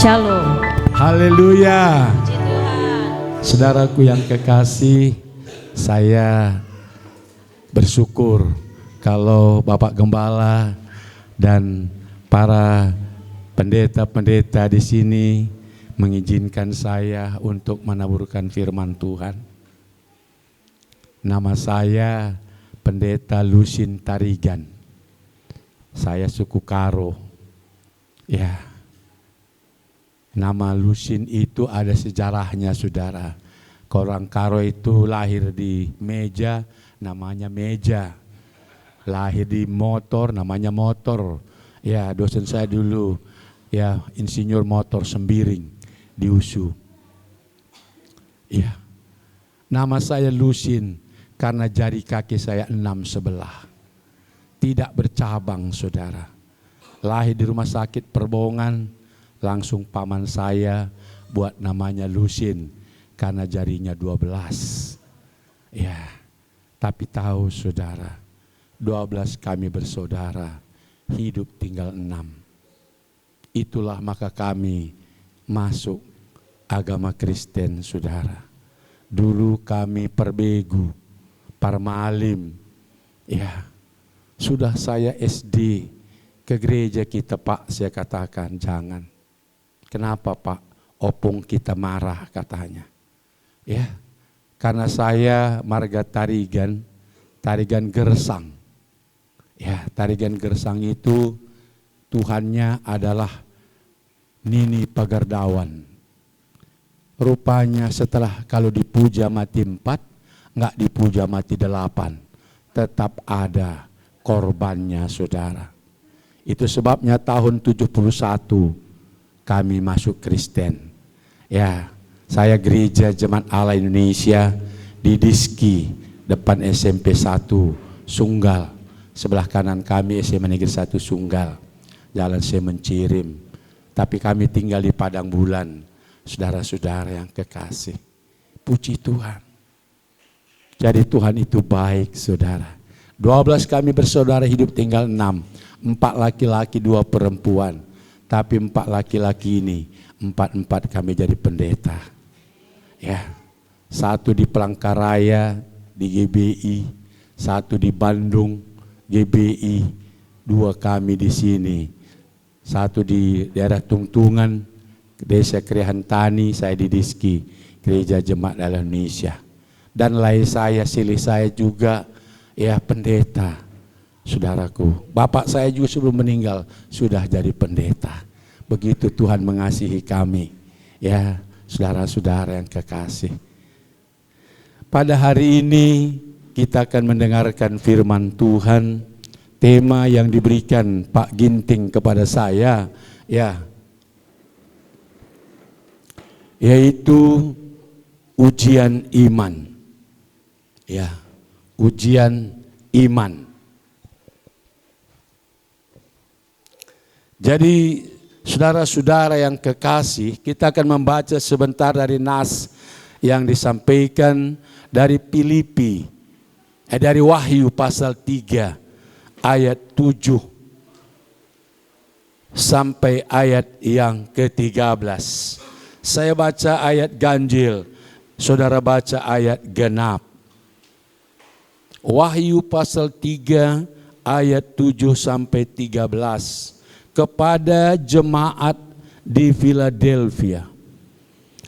Shalom. Haleluya. Puji Tuhan. Saudaraku yang kekasih, saya bersyukur kalau Bapak Gembala dan para pendeta-pendeta di sini mengizinkan saya untuk menaburkan firman Tuhan. Nama saya Pendeta Lusin Tarigan. Saya suku Karo. Ya. Nama Lusin itu ada sejarahnya, saudara. Orang Karo itu lahir di meja, namanya meja. Lahir di motor, namanya motor. Ya, dosen saya dulu, ya, insinyur motor Sembiring di USU. Ya, nama saya Lusin karena jari kaki saya 6 sebelah. Tidak bercabang, saudara. Lahir di rumah sakit Perbongan, langsung paman saya buat namanya Lusin karena jarinya 12. Ya, tapi tahu saudara, 12 kami bersaudara, hidup tinggal 6. Itulah maka kami masuk agama Kristen, saudara. Dulu kami perbegu, parmalim. Ya, sudah saya SD ke gereja kita, Pak, saya katakan jangan. Kenapa, Pak? Opung kita marah, katanya. Ya, karena saya marga Tarigan, Tarigan Gersang. Ya, Tarigan Gersang itu Tuhannya adalah Nini Pagardawan. Rupanya setelah kalau dipuja mati 4, enggak dipuja mati 8. Tetap ada korbannya, saudara. Itu sebabnya tahun 71 kami masuk Kristen. Ya, saya gereja Jemaat Allah Indonesia di Diski, depan SMP 1 Sunggal. Sebelah kanan kami SMA Negeri 1 Sunggal, Jalan Semencirim. Tapi kami tinggal di Padang Bulan, saudara-saudara yang kekasih. Puji Tuhan. Jadi Tuhan itu baik, saudara. 12 kami bersaudara, hidup tinggal 6. 4 laki-laki, 2 perempuan. Tapi 4 laki-laki ini, 4 kami jadi pendeta. Ya, 1 di Palangkaraya di GBI, 1 di Bandung GBI, 2 kami di sini, 1 di daerah Tungtungan, Desa Krihantani, saya di Diski, Gereja Jemaat Allah Indonesia. Dan lain saya, silih saya juga, ya, pendeta. Saudaraku, bapak saya juga sebelum meninggal sudah jadi pendeta. Begitu Tuhan mengasihi kami. Ya, saudara-saudara yang kekasih. Pada hari ini kita akan mendengarkan firman Tuhan. Tema yang diberikan Pak Ginting kepada saya, ya, yaitu ujian iman. Ya, ujian iman. Jadi saudara-saudara yang kekasih, kita akan membaca sebentar dari nas yang disampaikan dari Filipi, dari Wahyu pasal 3 ayat 7 sampai ayat yang ke-13. Saya baca ayat ganjil, saudara baca ayat genap. Wahyu pasal 3 ayat 7 sampai 13. Kepada jemaat di Philadelphia.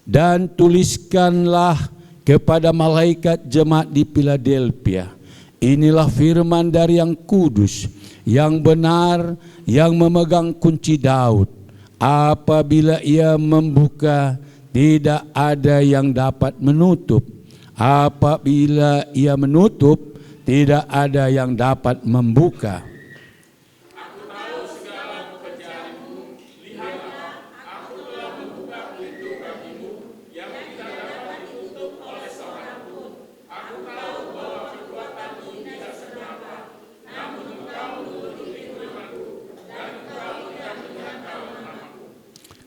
Dan tuliskanlah kepada malaikat jemaat di Philadelphia. Inilah firman dari yang kudus, yang benar, yang memegang kunci Daud. Apabila ia membuka, tidak ada yang dapat menutup. Apabila ia menutup, tidak ada yang dapat membuka.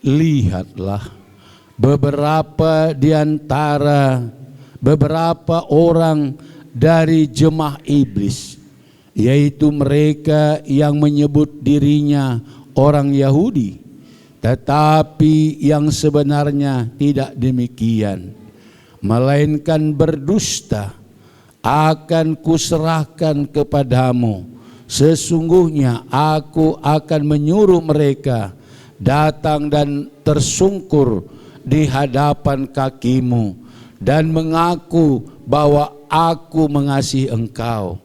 Lihatlah beberapa orang dari jemaah iblis, yaitu mereka yang menyebut dirinya orang Yahudi, Tetapi yang sebenarnya tidak demikian, melainkan berdusta akan kuserahkan kepadamu. Sesungguhnya aku akan menyuruh mereka datang dan tersungkur di hadapan kakimu dan mengaku bahwa aku mengasihi engkau.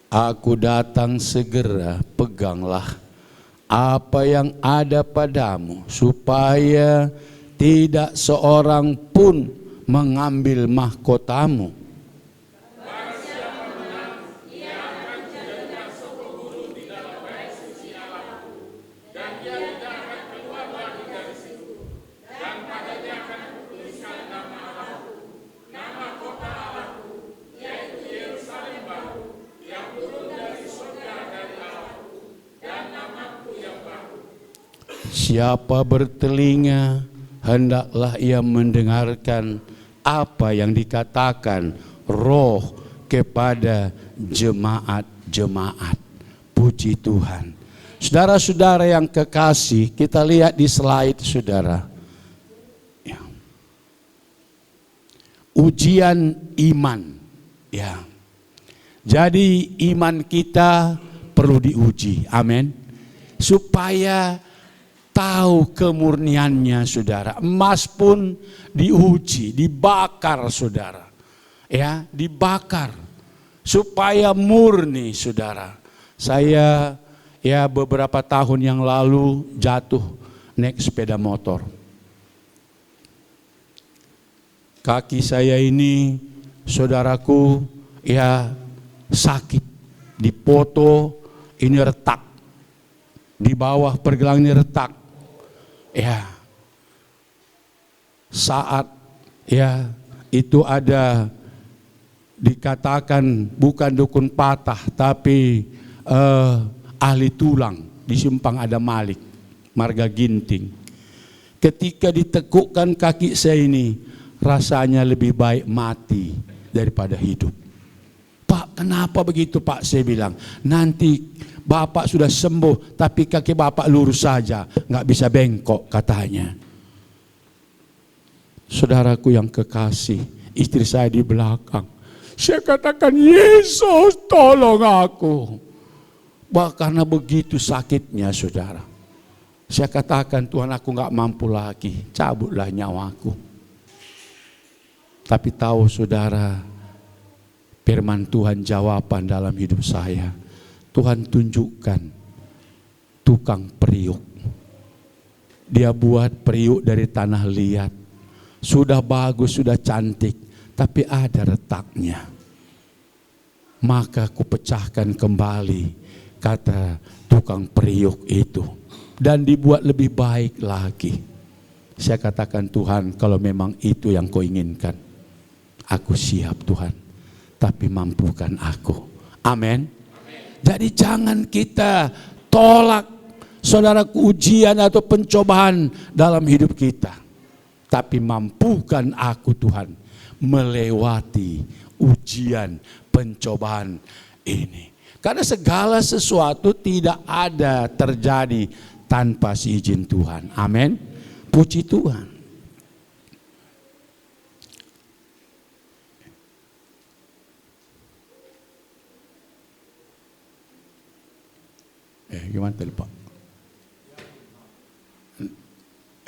Aku datang segera, peganglah apa yang ada padamu, supaya tidak seorang pun mengambil mahkotamu. Siapa bertelinga, hendaklah ia mendengarkan apa yang dikatakan Roh kepada jemaat-jemaat. Puji Tuhan. Saudara-saudara yang kekasih, kita lihat di slide saudara. Ya. Ujian iman. Ya. Jadi iman kita perlu diuji. Amin. Supaya tahu kemurniannya saudara. Emas pun diuji, dibakar saudara. Ya, dibakar supaya murni saudara. Saya beberapa tahun yang lalu jatuh naik sepeda motor. Kaki saya ini saudaraku sakit. Dipoto ini retak. Di bawah pergelangan ini retak. Saat itu ada dikatakan bukan dukun patah tapi ahli tulang di Simpang Ada Malik, Marga Ginting. Ketika ditekukkan kaki saya ini, rasanya lebih baik mati daripada hidup. Pak, kenapa begitu Pak? Saya bilang, nanti Bapak sudah sembuh, tapi kaki Bapak lurus saja, nggak bisa bengkok katanya. Saudaraku yang kekasih, istri saya di belakang. Saya katakan, Yesus tolong aku. Karena begitu sakitnya saudara. Saya katakan, Tuhan aku nggak mampu lagi, cabutlah nyawaku. Tapi tahu saudara, firman Tuhan jawaban dalam hidup saya. Tuhan tunjukkan tukang periuk. Dia buat periuk dari tanah liat. Sudah bagus, sudah cantik, tapi ada retaknya. Maka ku pecahkan kembali, kata tukang periuk itu. Dan dibuat lebih baik lagi. Saya katakan, Tuhan, kalau memang itu yang kau inginkan, aku siap Tuhan. Tapi mampukan aku. Amin. Jadi jangan kita tolak saudaraku ujian atau pencobaan dalam hidup kita. Tapi mampukan aku Tuhan melewati ujian pencobaan ini. Karena segala sesuatu tidak ada terjadi tanpa seizin Tuhan. Amin. Puji Tuhan. Gimana tadi Pak?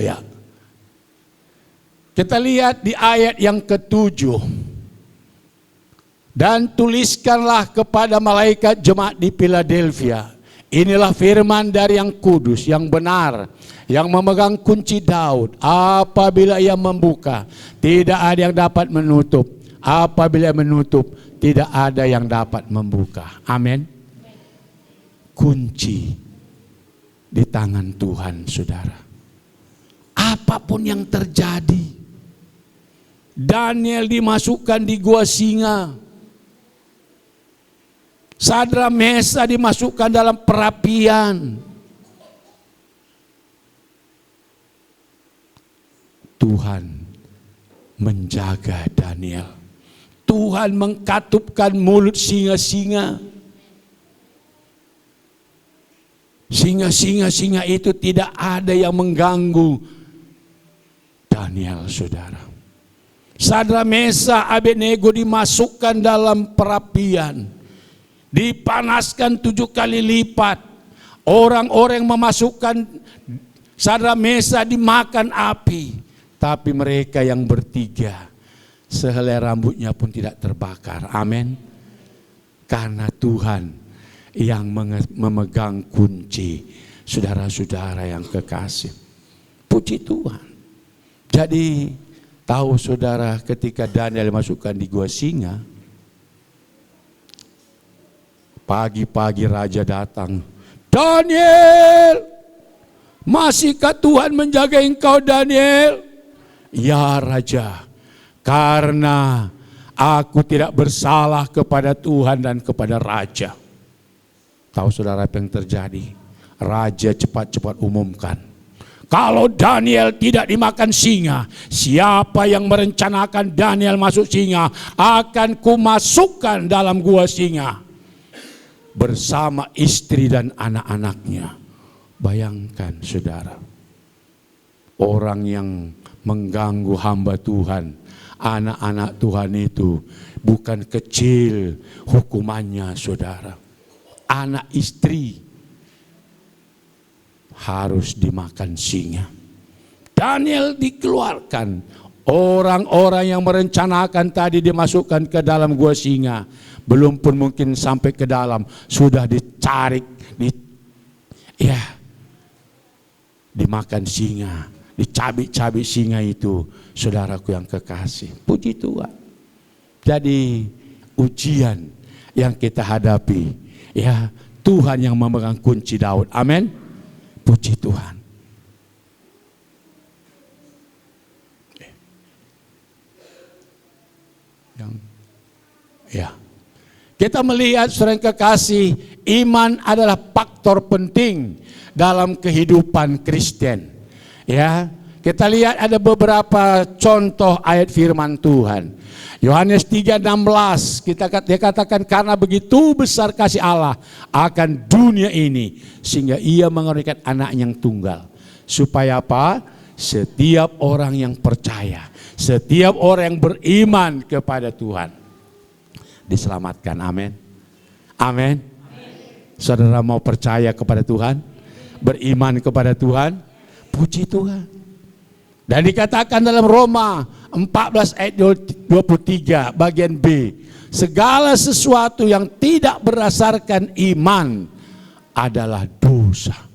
Ya. Kita lihat di ayat yang ke-7. Dan tuliskanlah kepada malaikat jemaat di Philadelphia. Inilah firman dari yang kudus, yang benar, yang memegang kunci Daud. Apabila ia membuka, tidak ada yang dapat menutup. Apabila menutup, tidak ada yang dapat membuka. Amin. Kunci di tangan Tuhan, saudara. Apapun yang terjadi, Daniel dimasukkan di gua singa, Sadra Mesa dimasukkan dalam perapian. Tuhan menjaga Daniel. Tuhan mengkatupkan mulut singa-singa. Singa-singa itu tidak ada yang mengganggu Daniel, saudara. Sadrak, Mesakh, Abednego dimasukkan dalam perapian, dipanaskan 7 kali lipat. Orang-orang memasukkan Sadrak, Mesakh dimakan api, tapi mereka yang bertiga sehelai rambutnya pun tidak terbakar. Amin. Karena Tuhan yang memegang kunci, saudara-saudara yang kekasih. Puji Tuhan. Jadi tahu saudara, ketika Daniel dimasukkan di gua singa, pagi-pagi raja datang. Daniel, masihkah Tuhan menjaga engkau, Daniel? Ya raja, karena aku tidak bersalah kepada Tuhan dan kepada raja. Tahu saudara apa yang terjadi? Raja cepat-cepat umumkan, kalau Daniel tidak dimakan singa, siapa yang merencanakan Daniel masuk singa akan kumasukkan dalam gua singa bersama istri dan anak-anaknya. Bayangkan saudara, orang yang mengganggu hamba Tuhan, anak-anak Tuhan itu bukan kecil hukumannya, saudara. Anak istri harus dimakan singa. Daniel dikeluarkan. Orang-orang yang merencanakan tadi dimasukkan ke dalam gua singa, belum pun mungkin sampai ke dalam, sudah dicarik, dimakan singa, dicabik-cabik singa itu, saudaraku yang kekasih. Puji Tuhan. Jadi ujian yang kita hadapi, ya Tuhan yang memegang kunci Daud. Amin. Puji Tuhan. Kita melihat, saudara yang kekasih, iman adalah faktor penting dalam kehidupan Kristen. Ya, kita lihat ada beberapa contoh ayat firman Tuhan. Yohanes 3:16 dia katakan, karena begitu besar kasih Allah akan dunia ini sehingga ia mengaruniakan anak yang tunggal, supaya apa? Setiap orang yang percaya, setiap orang yang beriman kepada Tuhan diselamatkan. Amin. Amin. Saudara mau percaya kepada Tuhan, beriman kepada Tuhan? Puji Tuhan. Dan dikatakan dalam Roma 14 ayat 23 bagian B, segala sesuatu yang tidak berdasarkan iman adalah dosa.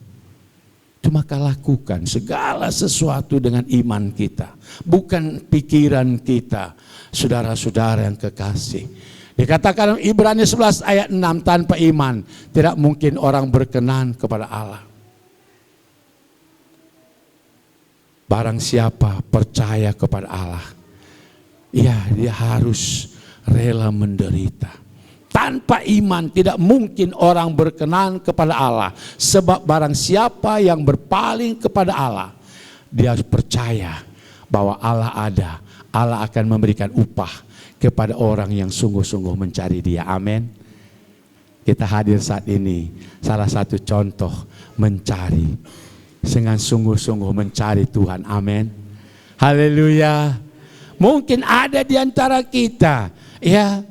Itu maka lakukan segala sesuatu dengan iman kita, bukan pikiran kita, saudara-saudara yang kekasih. Dikatakan dalam Ibrani 11 ayat 6, tanpa iman tidak mungkin orang berkenan kepada Allah. Barang siapa percaya kepada Allah, ya dia harus rela menderita. Tanpa iman tidak mungkin orang berkenan kepada Allah. Sebab barang siapa yang berpaling kepada Allah, dia harus percaya bahwa Allah ada. Allah akan memberikan upah kepada orang yang sungguh-sungguh mencari Dia. Amin. Kita hadir saat ini, salah satu contoh mencari, dengan sungguh-sungguh mencari Tuhan. Amin. Haleluya. Mungkin ada di antara kita, ya,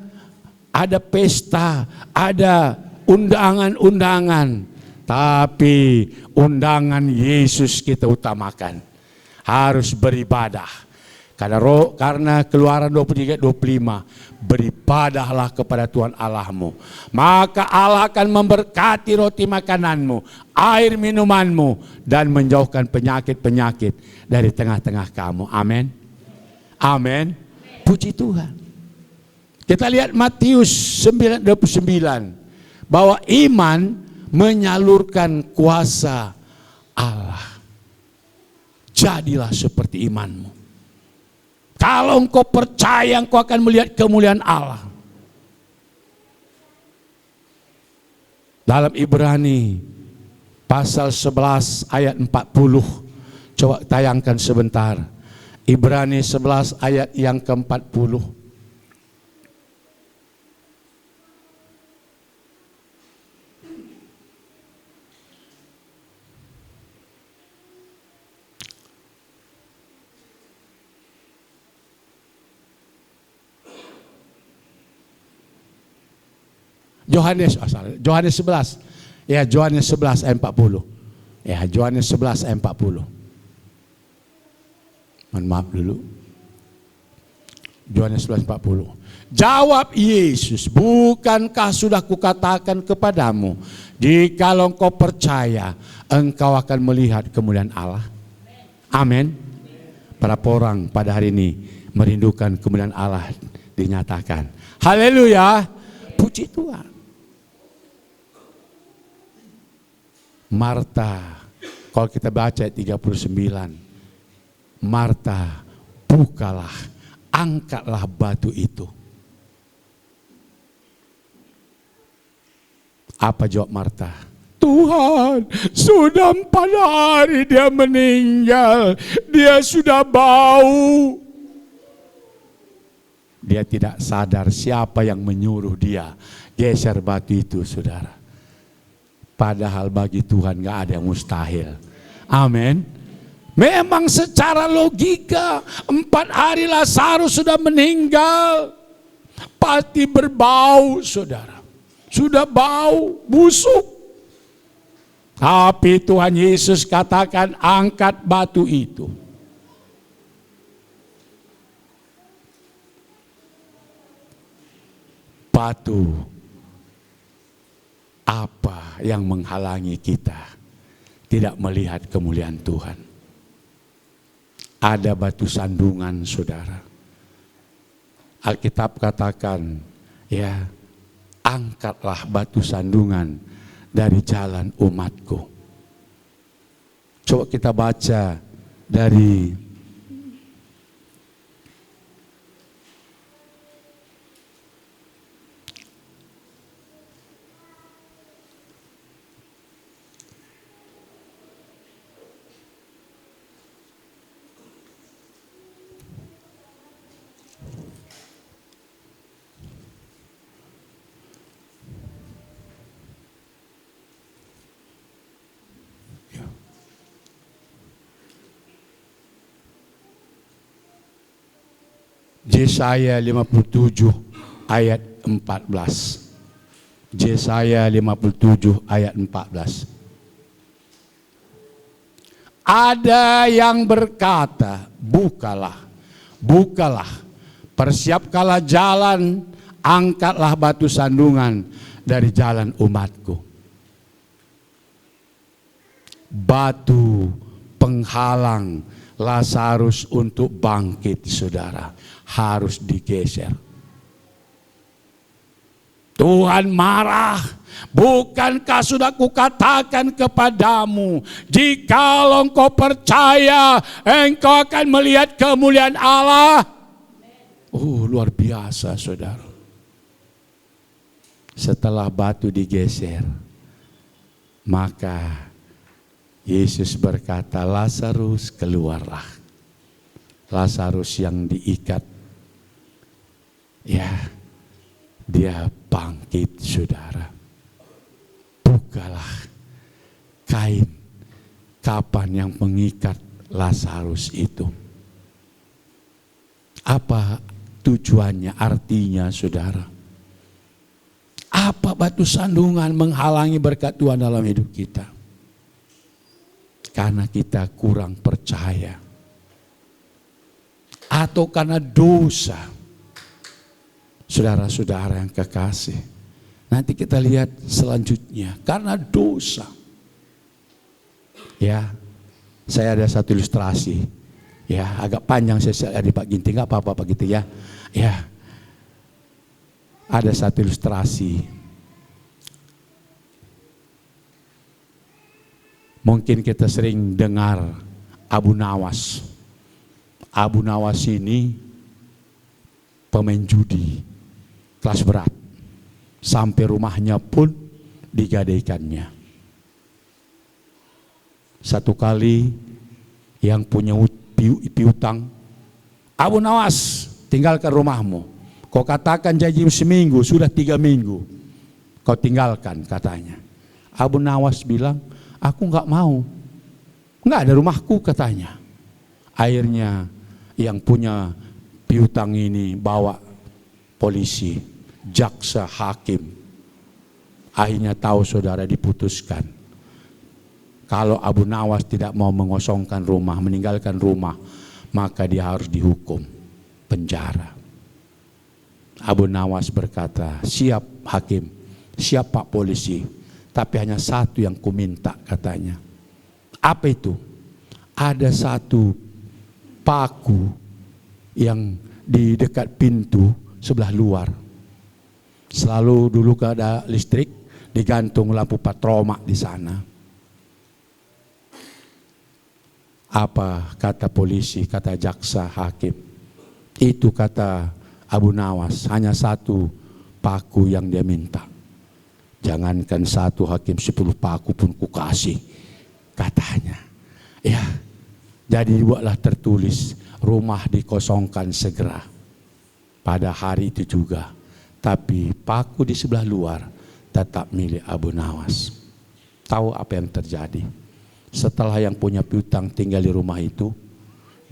ada pesta, ada undangan-undangan, tapi undangan Yesus kita utamakan. Harus beribadah. Karena Keluaran 23:25, beribadahlah kepada Tuhan Allahmu, maka Allah akan memberkati roti makananmu, air minumanmu, dan menjauhkan penyakit-penyakit dari tengah-tengah kamu. Amin. Amin. Puji Tuhan. Kita lihat Matius 9:29, bahwa iman menyalurkan kuasa Allah. Jadilah seperti imanmu. Kalau engkau percaya, engkau akan melihat kemuliaan Allah. Dalam Ibrani pasal 11 ayat 40, coba tayangkan sebentar. Ibrani 11 ayat yang ke-40. Yohanes 11. Ya, Yohanes 11 ayat 40. Ya, Yohanes 11 ayat 40. Mohon maaf dulu. Yohanes 11 40. Jawab Yesus, bukankah sudah kukatakan kepadamu, jikalau engkau percaya, engkau akan melihat kemuliaan Allah. Amin. Berapa orang pada hari ini merindukan kemuliaan Allah dinyatakan? Haleluya. Puji Tuhan. Marta, kalau kita baca ayat 39, Marta, bukalah, angkatlah batu itu. Apa jawab Marta? Tuhan, sudah 4 hari dia meninggal, dia sudah bau. Dia tidak sadar siapa yang menyuruh dia geser batu itu, saudara. Padahal bagi Tuhan gak ada yang mustahil. Amin. Memang secara logika 4 hari Lazarus sudah meninggal, pasti berbau, saudara. Sudah bau, busuk. Tapi Tuhan Yesus katakan, angkat batu itu. Batu apa yang menghalangi kita tidak melihat kemuliaan Tuhan? Ada batu sandungan, saudara. Alkitab katakan, ya, angkatlah batu sandungan dari jalan umatku. Coba kita baca dari Yesaya 57 ayat 14. Yesaya 57 ayat 14. Ada yang berkata, bukalah, bukalah, persiapkanlah jalan, angkatlah batu sandungan dari jalan umatku. Batu penghalang Lazarus untuk bangkit, saudara, harus digeser. Tuhan marah. Bukankah sudah kukatakan kepadamu, jikalau engkau percaya, engkau akan melihat kemuliaan Allah. Oh, luar biasa, saudara. Setelah batu digeser, maka Yesus berkata, Lazarus, keluarlah. Lazarus yang diikat, ya, dia bangkit, saudara. Bukalah kain kapan yang mengikat Lazarus itu. Apa tujuannya, artinya, saudara? Apa batu sandungan menghalangi berkat Tuhan dalam hidup kita? Karena kita kurang percaya, atau karena dosa. Saudara-saudara yang kekasih, nanti kita lihat selanjutnya, karena dosa. Ya, saya ada satu ilustrasi, ya, agak panjang saya di Pak Ginting, nggak apa-apa Pak Ginting, ya. Ya, ada satu ilustrasi. Mungkin kita sering dengar Abu Nawas. Abu Nawas ini pemain judi kelas berat. Sampai rumahnya pun digadaikannya. Satu kali yang punya piutang Abu Nawas, tinggalkan rumahmu. Kau katakan janji seminggu, sudah 3 minggu. Kau tinggalkan katanya. Abu Nawas bilang, aku nggak mau. Nggak ada rumahku katanya. Akhirnya yang punya piutang ini bawa polisi, jaksa, hakim. Akhirnya tahu saudara diputuskan. Kalau Abu Nawas tidak mau mengosongkan rumah, meninggalkan rumah, maka dia harus dihukum penjara. Abu Nawas berkata, siap hakim, siap pak polisi, tapi hanya satu yang kuminta katanya. Apa itu? Ada satu paku yang di dekat pintu sebelah luar. Selalu dulu kalau ada listrik, digantung lampu patroma di sana. Apa kata polisi, kata jaksa, hakim? Itu kata Abu Nawas, hanya satu paku yang dia minta. Jangankan satu hakim, 10 paku pun kukasih, katanya. Ya, jadi buatlah tertulis, rumah dikosongkan segera. Pada hari itu juga. Tapi paku di sebelah luar tetap milik Abu Nawas. Tahu apa yang terjadi? Setelah yang punya piutang tinggal di rumah itu,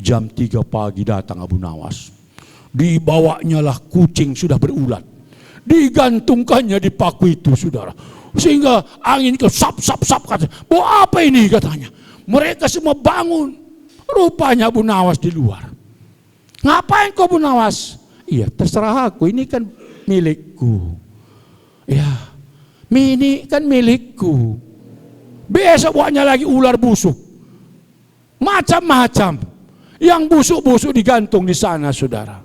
jam 3 pagi datang Abu Nawas. Dibawanya lah kucing sudah berulat. Digantungkannya di paku itu, saudara. Sehingga angin ke sap katanya. Bawa apa ini katanya. Mereka semua bangun. Rupanya Abu Nawas di luar. Ngapain kau Abu Nawas? Iya, terserah aku, ini kan milikku. Ya, ini kan milikku. Besok buatnya lagi ular busuk. Macam-macam. Yang busuk-busuk digantung di sana, saudara.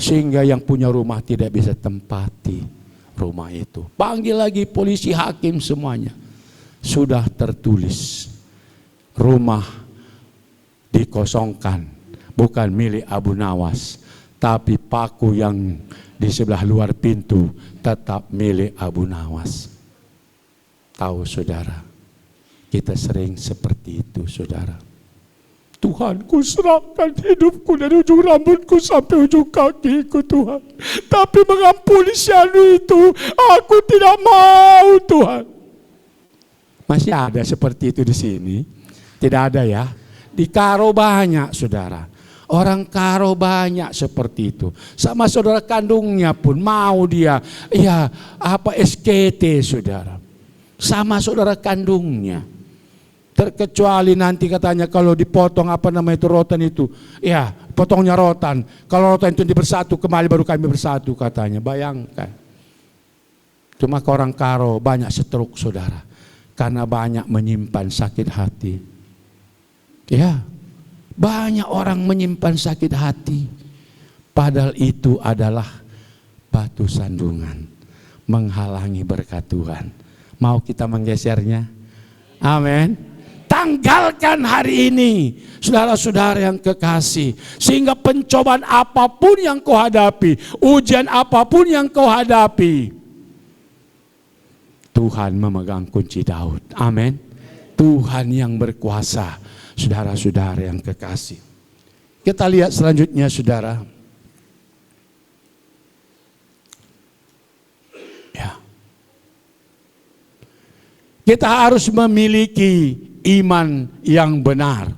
Sehingga yang punya rumah tidak bisa tempati rumah itu. Panggil lagi polisi, hakim, semuanya. Sudah tertulis. Rumah dikosongkan. Bukan milik Abu Nawas. Tapi paku yang di sebelah luar pintu tetap milik Abu Nawas. Tahu saudara, kita sering seperti itu saudara. Tuhan, ku serahkan hidupku dari ujung rambutku sampai ujung kakiku Tuhan. Tapi mengampuni si anu itu, aku tidak mau Tuhan. Masih ada seperti itu di sini? Tidak ada ya? Di Karo banyak saudara. Orang Karo banyak seperti itu. Sama saudara kandungnya pun mau dia, ya apa SKT saudara. Sama saudara kandungnya. Terkecuali nanti katanya kalau dipotong apa namanya itu rotan itu. Ya potongnya rotan. Kalau rotan itu bersatu kembali baru kami bersatu katanya. Bayangkan. Cuma ke orang Karo banyak stroke saudara. Karena banyak menyimpan sakit hati. Ya. Banyak orang menyimpan sakit hati. Padahal itu adalah batu sandungan. Menghalangi berkat Tuhan. Mau kita menggesernya? Amin. Tanggalkan hari ini, saudara-saudara yang kekasih. Sehingga pencobaan apapun yang kau hadapi, ujian apapun yang kau hadapi, Tuhan memegang kunci Daud. Amin. Tuhan yang berkuasa, saudara-saudara yang kekasih. Kita lihat selanjutnya saudara. Ya. Kita harus memiliki iman yang benar.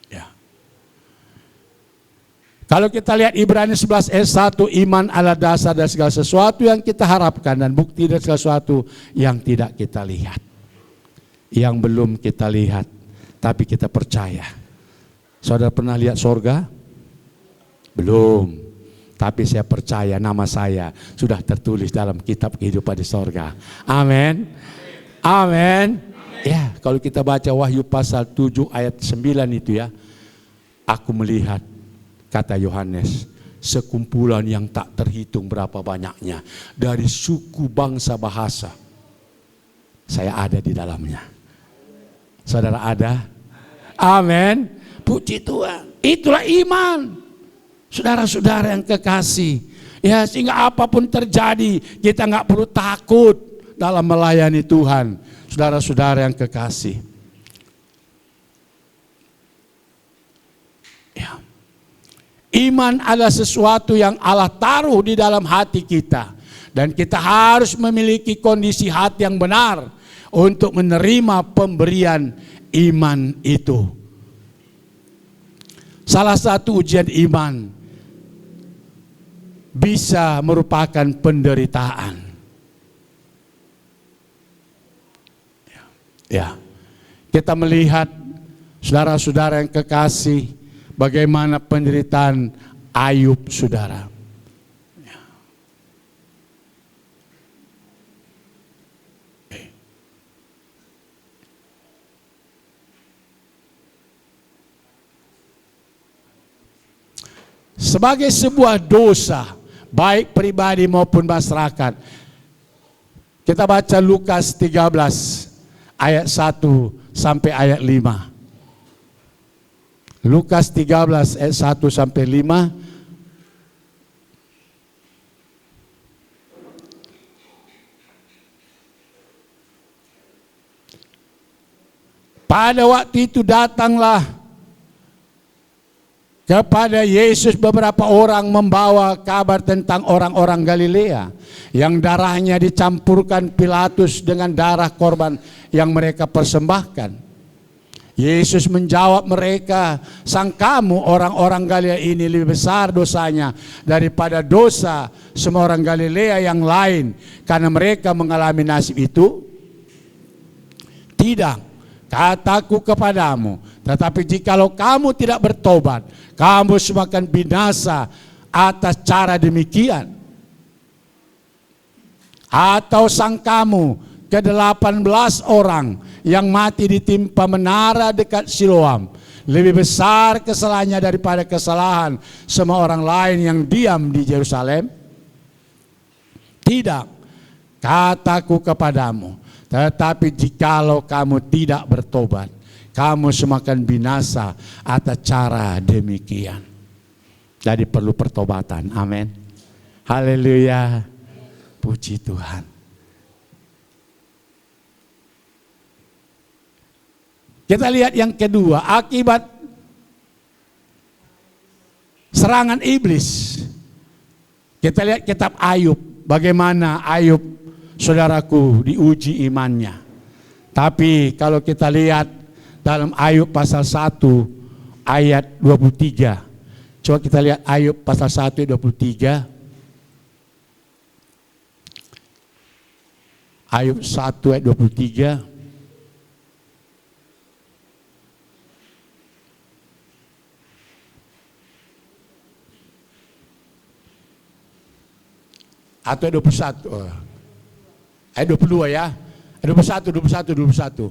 Ya. Kalau kita lihat Ibrani 11 ayat 1, iman adalah dasar dari segala sesuatu yang kita harapkan dan bukti dari segala sesuatu yang tidak kita lihat. Yang belum kita lihat, tapi kita percaya. Saudara pernah lihat sorga? Belum. Tapi saya percaya nama saya sudah tertulis dalam kitab kehidupan di sorga. Amin. Amin. Ya, kalau kita baca Wahyu pasal 7 ayat 9 itu ya. Aku melihat, kata Yohanes, sekumpulan yang tak terhitung berapa banyaknya. Dari suku, bangsa, bahasa. Saya ada di dalamnya. Saudara ada? Amin. Puji Tuhan. Itulah iman. Saudara-saudara yang kekasih. Ya, sehingga apapun terjadi, kita nggak perlu takut dalam melayani Tuhan. Saudara-saudara yang kekasih. Ya. Iman adalah sesuatu yang Allah taruh di dalam hati kita. Dan kita harus memiliki kondisi hati yang benar untuk menerima pemberian iman itu. Salah satu ujian iman bisa merupakan penderitaan. Ya, kita melihat saudara-saudara yang kekasih, bagaimana penderitaan Ayub, saudara. Sebagai sebuah dosa, baik pribadi maupun masyarakat. Kita baca Lukas 13 ayat 1 sampai ayat 5. Lukas 13 ayat 1 sampai 5. Pada waktu itu datanglah kepada Yesus beberapa orang membawa kabar tentang orang-orang Galilea yang darahnya dicampurkan Pilatus dengan darah korban yang mereka persembahkan. Yesus menjawab mereka, "Sangkamu orang-orang Galilea ini lebih besar dosanya daripada dosa semua orang Galilea yang lain karena mereka mengalami nasib itu? Tidak, kataku kepadamu, tetapi jikalau kamu tidak bertobat, kamu semua akan binasa atas cara demikian. Atau sangkamu ke-18 orang yang mati ditimpa menara dekat Siloam lebih besar kesalahannya daripada kesalahan semua orang lain yang diam di Yerusalem? Tidak, kataku kepadamu, tetapi jikalau kamu tidak bertobat, kamu semua akan binasa atas cara demikian." Jadi perlu pertobatan. Amin. Haleluya. Puji Tuhan. Kita lihat yang kedua, akibat serangan iblis. Kita lihat kitab Ayub, bagaimana Ayub, saudaraku, diuji imannya. Tapi kalau kita lihat dalam Ayub pasal 1 ayat 23. Coba kita lihat Ayub pasal 1 ayat 23. Ayub 1 ayat 23. Atau ayat 21. Ayat 22 ya. Ayat 21.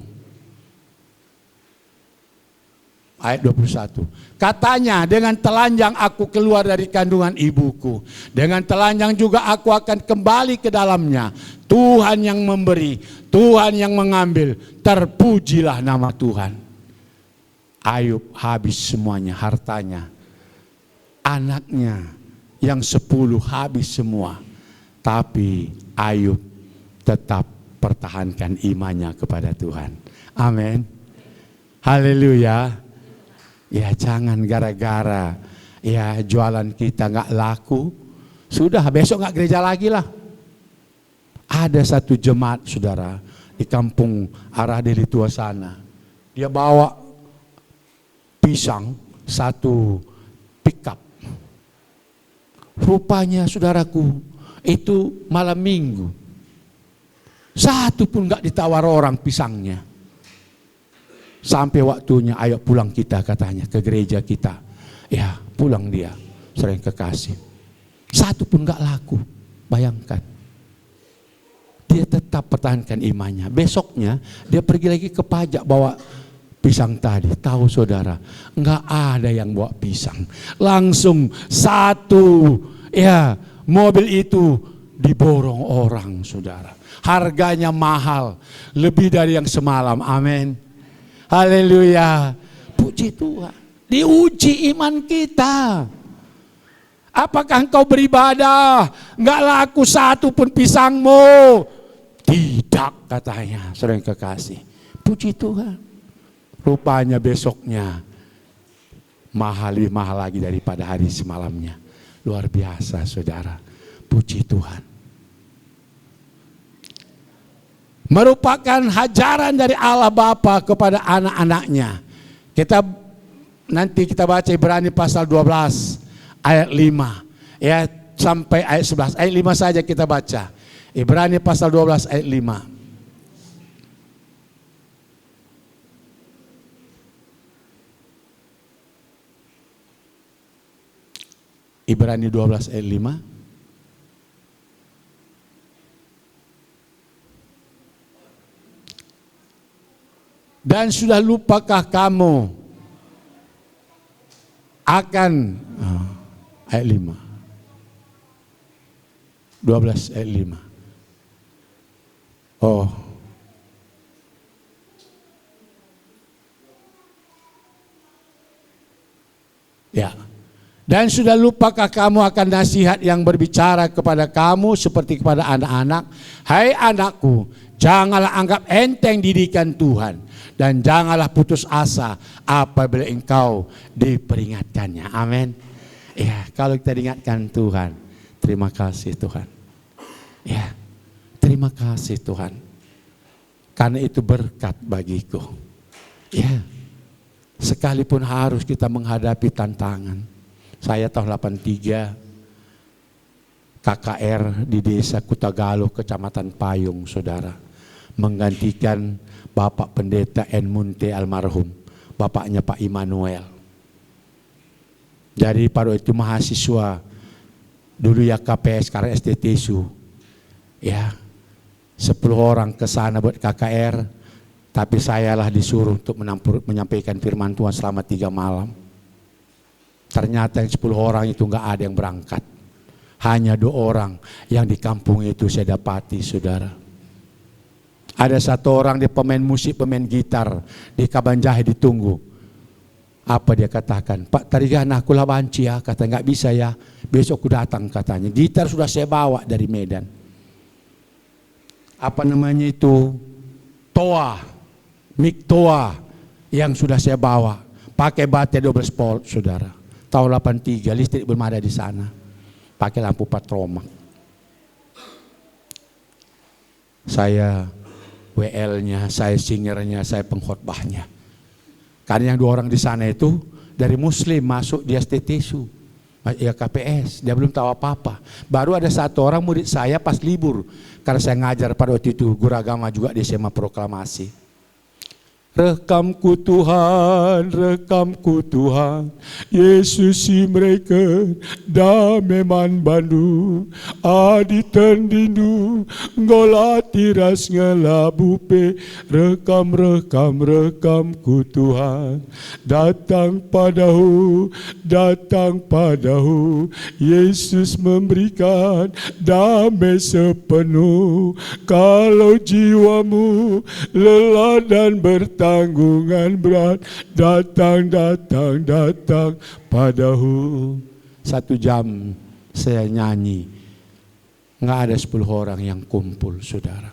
Ayat 21. Katanya, "Dengan telanjang aku keluar dari kandungan ibuku. Dengan telanjang juga aku akan kembali ke dalamnya. Tuhan yang memberi, Tuhan yang mengambil. Terpujilah nama Tuhan." Ayub habis semuanya, hartanya. Anaknya yang 10 habis semua. Tapi Ayub tetap pertahankan imannya kepada Tuhan. Amin. Haleluya. Ya, jangan gara-gara ya jualan kita nggak laku, sudah besok nggak gereja lagi lah. Ada satu jemaat, saudara, di kampung arah Deli Tua sana. Dia bawa pisang satu pickup. Rupanya, saudaraku, itu malam minggu. Satu pun nggak ditawar orang pisangnya. Sampai waktunya, "Ayo pulang kita," katanya, "ke gereja kita." Ya, pulang dia, sering kekasih. Satu pun nggak laku. Bayangkan. Dia tetap pertahankan imannya. Besoknya dia pergi lagi ke pajak bawa pisang tadi. Tahu saudara, nggak ada yang bawa pisang. Langsung satu ya mobil itu diborong orang, saudara. Harganya mahal, lebih dari yang semalam. Amin. Haleluya. Puji Tuhan. Diuji iman kita. Apakah engkau beribadah nggak laku satu pun pisangmu? Tidak, katanya, saudara yang kekasih. Puji Tuhan. Rupanya besoknya lebih mahal lagi daripada hari semalamnya. Luar biasa saudara. Puji Tuhan. Merupakan hajaran dari Allah Bapa kepada anak-anaknya. Nanti kita baca Ibrani pasal 12 ayat 5 ya sampai ayat 11. Ayat 5 saja kita baca. Ibrani pasal 12 ayat 5. Ibrani 12 ayat 5. Dan sudah lupakah kamu akan ayat 5. 12 ayat 5. Oh. Ya. Dan sudah lupakah kamu akan nasihat yang berbicara kepada kamu seperti kepada anak-anak? Hai anakku, janganlah anggap enteng didikan Tuhan. Dan janganlah putus asa apabila engkau diperingatkannya. Amin. Ya, kalau kita diingatkan Tuhan, terima kasih Tuhan. Ya, terima kasih Tuhan. Karena itu berkat bagiku. Ya, sekalipun harus kita menghadapi tantangan. Saya tahun 83 KKR di desa Kutagaluh, Kecamatan Payung, saudara. Menggantikan Bapak Pendeta N. Munte almarhum, bapaknya Pak Immanuel. Jadi pada itu mahasiswa, dulu ya KPS, sekarang STTSU. Ya, 10 orang ke sana buat KKR, tapi sayalah disuruh untuk menyampaikan firman Tuhan selama 3 malam. Ternyata yang 10 orang itu enggak ada yang berangkat. Hanya 2 orang yang di kampung itu saya dapati, saudara. Ada 1 orang dia pemain musik, pemain gitar di Kabanjahe ditunggu. Apa dia katakan? Pak Tarigan aku lah banci ya. Kata enggak bisa ya. Besok aku datang katanya. Gitar sudah saya bawa dari Medan. Apa namanya itu? Toa. Mic Toa yang sudah saya bawa. Pakai baterai 12 volt, saudara. Tahun 83 listrik belum ada di sana. Pakai lampu patromak. Saya WL-nya, saya singernya, saya pengkhotbahnya. Karena yang 2 orang di sana itu dari Muslim masuk di STTSU, ya KPS, dia belum tahu apa-apa. Baru ada 1 orang murid saya pas libur, karena saya ngajar pada waktu itu guru agama juga di SMA Proklamasi. Rekamku Tuhan, Yesus si mereka dameman bandu, adi tendindu, ngolati ras ngelabupe, rekamku Tuhan, datang padahu, Yesus memberikan damai sepenuh, kalau jiwamu lelah dan tanggungan berat, datang padahu. 1 jam saya nyanyi, nggak ada 10 orang yang kumpul, saudara.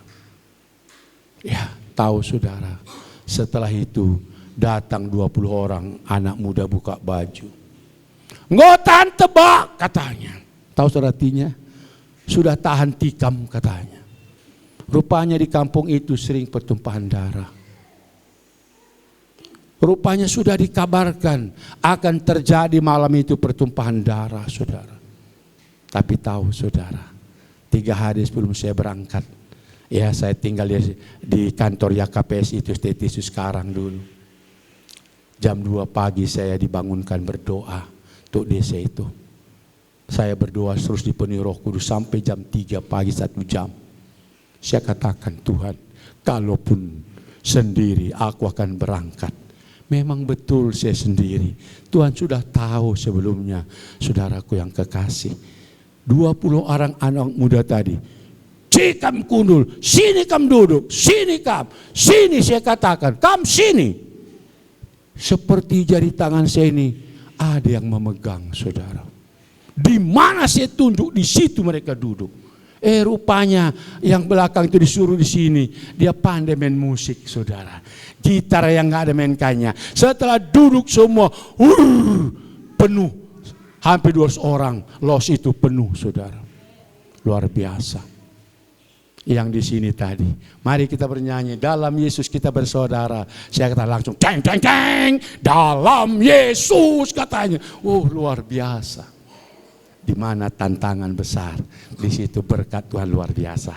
Ya, tahu saudara, setelah itu datang 20 orang anak muda buka baju. Ngotan tebak katanya. Tahu artinya? Sudah tahan tikam katanya. Rupanya di kampung itu sering pertumpahan darah. Rupanya sudah dikabarkan akan terjadi malam itu pertumpahan darah, saudara. Tapi tahu saudara, 3 hari sebelum saya berangkat, ya saya tinggal di kantor YKPS itu STTSU sekarang dulu. Jam 2 pagi saya dibangunkan berdoa untuk desa itu. Saya berdoa terus dipenuhi Roh Kudus sampai jam 3 pagi 1 jam. Saya katakan, Tuhan, kalaupun sendiri aku akan berangkat. Memang betul saya sendiri. Tuhan sudah tahu sebelumnya, saudaraku yang kekasih. 20 orang anak muda tadi. Cikam kundul, sini kam duduk, sini kam. Sini saya katakan, kam sini. Seperti jari tangan saya ini, ada yang memegang, saudara. Di mana saya tunjuk, di situ mereka duduk. Rupanya yang belakang itu disuruh di sini. Dia pandai main musik, saudara. Gitar yang nggak ada mainkannya. Setelah duduk semua, penuh. Hampir 200 orang. Los itu penuh, saudara. Luar biasa. Yang di sini tadi. Mari kita bernyanyi. Dalam Yesus kita bersaudara. Saya kata langsung, ceng, ceng, ceng. Dalam Yesus katanya. Luar biasa. Di mana tantangan besar, di situ berkat Tuhan luar biasa.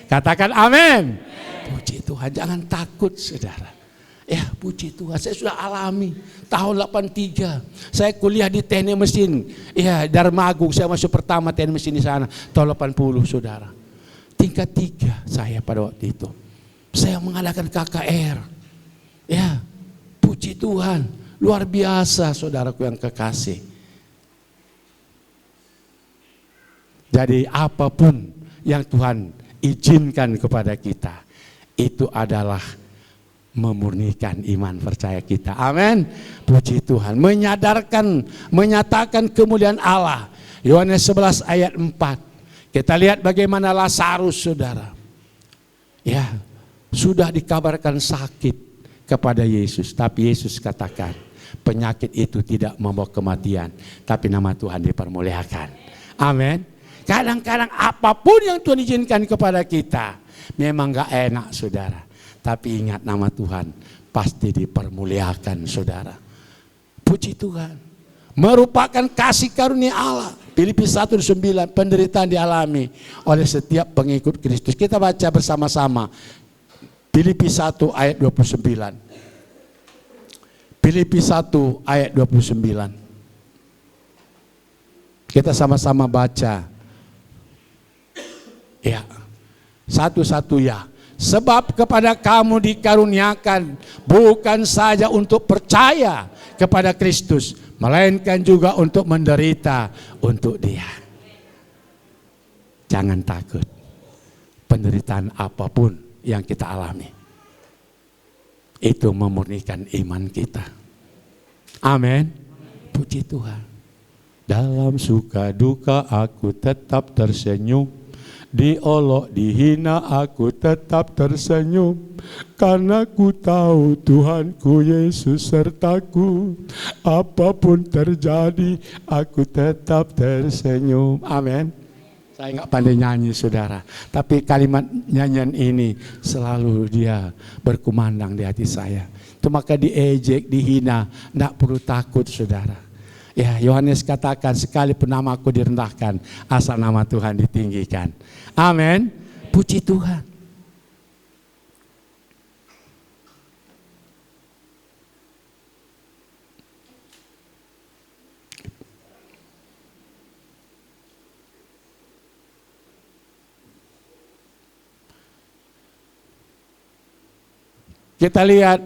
Katakan amin. Puji Tuhan, jangan takut saudara. Ya puji Tuhan, saya sudah alami tahun 83. Saya kuliah di teknik mesin. Ya Dharma Agung, saya masuk pertama teknik mesin di sana tahun 80 saudara. Tingkat 3 saya pada waktu itu. Saya mengadakan KKR. Ya puji Tuhan, luar biasa saudaraku yang kekasih. Jadi apapun yang Tuhan izinkan kepada kita, itu adalah memurnikan iman percaya kita. Amin. Puji Tuhan. Menyatakan kemuliaan Allah. Yohanes 11 ayat 4. Kita lihat bagaimana Lazarus saudara. Ya, sudah dikabarkan sakit kepada Yesus. Tapi Yesus katakan, penyakit itu tidak membawa kematian. Tapi nama Tuhan dipermuliakan. Amin. Kadang-kadang apapun yang Tuhan izinkan kepada kita memang gak enak saudara. Tapi ingat nama Tuhan pasti dipermuliakan saudara. Puji Tuhan. Merupakan kasih karunia Allah. Filipi 1:9 penderitaan dialami oleh setiap pengikut Kristus. Kita baca bersama-sama. Filipi 1 ayat 29. Filipi 1 ayat 29. Kita sama-sama baca. Ya, satu-satu ya. Sebab kepada kamu dikaruniakan bukan saja untuk percaya kepada Kristus, melainkan juga untuk menderita untuk Dia. Jangan takut. Penderitaan apapun yang kita alami, itu memurnikan iman kita. Amin. Puji Tuhan. Dalam suka duka aku tetap tersenyum. Diolok, dihina aku tetap tersenyum. Karena ku tahu Tuhanku Yesus sertaku. Apapun terjadi aku tetap tersenyum. Amin. Saya nggak pandai nyanyi saudara. Tapi kalimat nyanyian ini selalu dia berkumandang di hati saya. Itu maka diejek, dihina, nggak perlu takut saudara. Ya, Yohanes katakan sekalipun nama aku direndahkan, asal nama Tuhan ditinggikan. Amin. Puji Tuhan. Kita lihat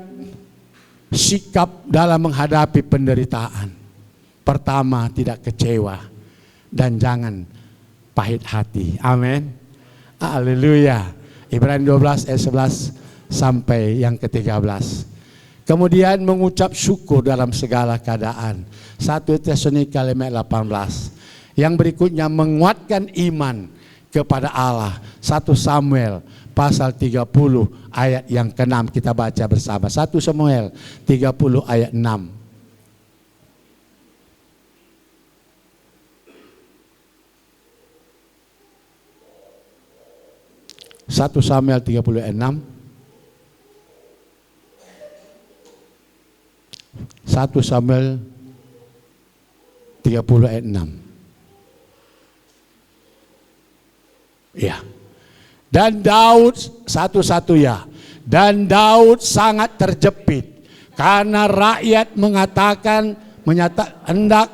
sikap dalam menghadapi penderitaan. Pertama, tidak kecewa dan jangan pahit hati. Amin. Haleluya. Ibrani 12 ayat 11 sampai yang ke-13. Kemudian mengucap syukur dalam segala keadaan. 1 Tesalonika 5:18. Yang berikutnya menguatkan iman kepada Allah. 1 Samuel pasal 30 ayat yang ke-6 kita baca bersama. 1 Samuel 30 ayat 6. 1 Samuel 30 ayat 6. 1 Samuel 30 ayat 6. Ya. Dan Daud satu-satu ya. Dan Daud sangat terjepit karena rakyat hendak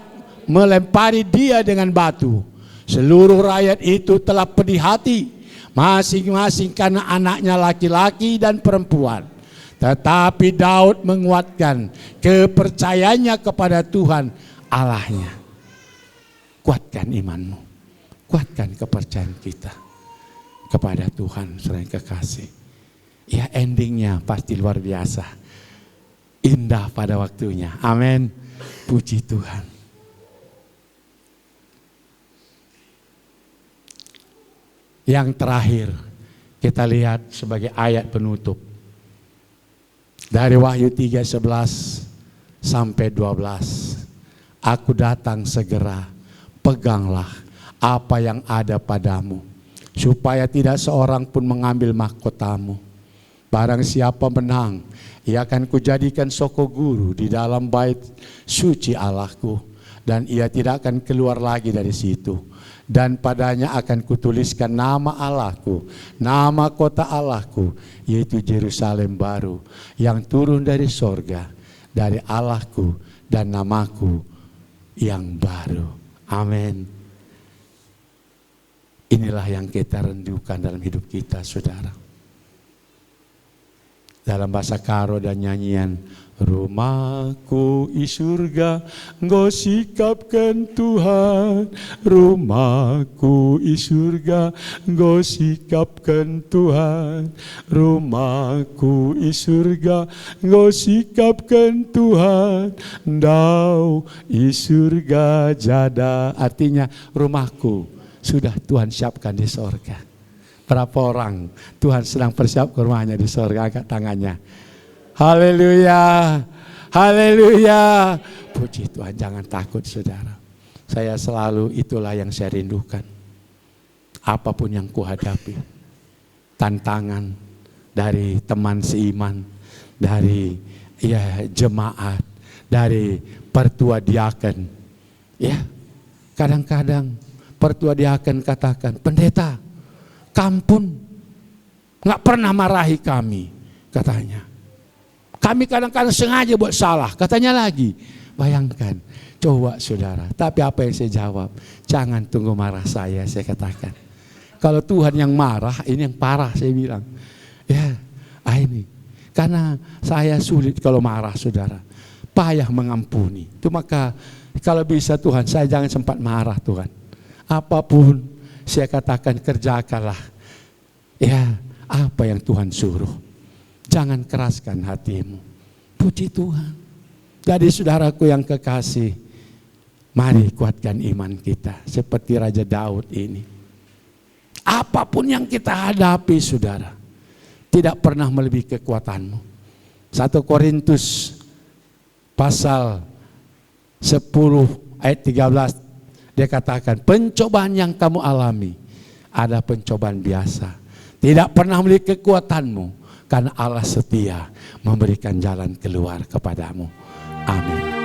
melempari dia dengan batu. Seluruh rakyat itu telah pedih hati, masing-masing karena anaknya laki-laki dan perempuan. Tetapi Daud menguatkan kepercayaannya kepada Tuhan Allahnya. Kuatkan imanmu, kuatkan kepercayaan kita kepada Tuhan, saudara yang kekasih. Ya, endingnya pasti luar biasa, indah pada waktunya. Amin. Puji Tuhan. Yang terakhir kita lihat sebagai ayat penutup. Dari Wahyu 3:11 sampai 12. Aku datang segera, peganglah apa yang ada padamu, supaya tidak seorang pun mengambil mahkotamu. Barang siapa menang, ia akan kujadikan soko guru di dalam bait suci Allahku, dan ia tidak akan keluar lagi dari situ. Dan padanya akan kutuliskan nama Allahku, nama kota Allahku, yaitu Yerusalem baru, yang turun dari sorga, dari Allahku, dan namaku yang baru. Amin. Inilah yang kita rindukan dalam hidup kita, saudara. Dalam bahasa Karo dan nyanyian, rumahku i surga, engkau sikapkan Tuhan. Rumahku i surga, engkau sikapkan Tuhan. Rumahku i surga, engkau sikapkan Tuhan. Dau i surga jada. Artinya rumahku sudah Tuhan siapkan di sorga. Berapa orang Tuhan sedang persiapkan rumahnya di sorga? Angkat tangannya. Haleluya, haleluya. Puji Tuhan, jangan takut saudara. Saya selalu, itulah yang saya rindukan. Apapun yang kuhadapi, tantangan dari teman seiman, dari jemaat, dari pertua diaken. Ya, kadang-kadang pertua diaken katakan, pendeta, kampun nggak pernah marahi kami, katanya. Kami kadang-kadang sengaja buat salah, katanya lagi. Bayangkan, coba saudara. Tapi apa yang saya jawab? Jangan tunggu marah saya katakan. Kalau Tuhan yang marah, ini yang parah saya bilang. Ya, ini. Karena saya sulit kalau marah saudara. Payah mengampuni. Itu maka kalau bisa Tuhan, saya jangan sempat marah Tuhan. Apapun saya katakan kerjakanlah. Ya, apa yang Tuhan suruh. Jangan keraskan hatimu. Puji Tuhan. Jadi saudaraku yang kekasih, mari kuatkan iman kita. Seperti Raja Daud ini. Apapun yang kita hadapi saudara, tidak pernah melebihi kekuatanmu. 1 Korintus pasal 10 ayat 13. Dia katakan, pencobaan yang kamu alami ada pencobaan biasa. Tidak pernah memiliki kekuatanmu, karena Allah setia memberikan jalan keluar kepadamu. Amin.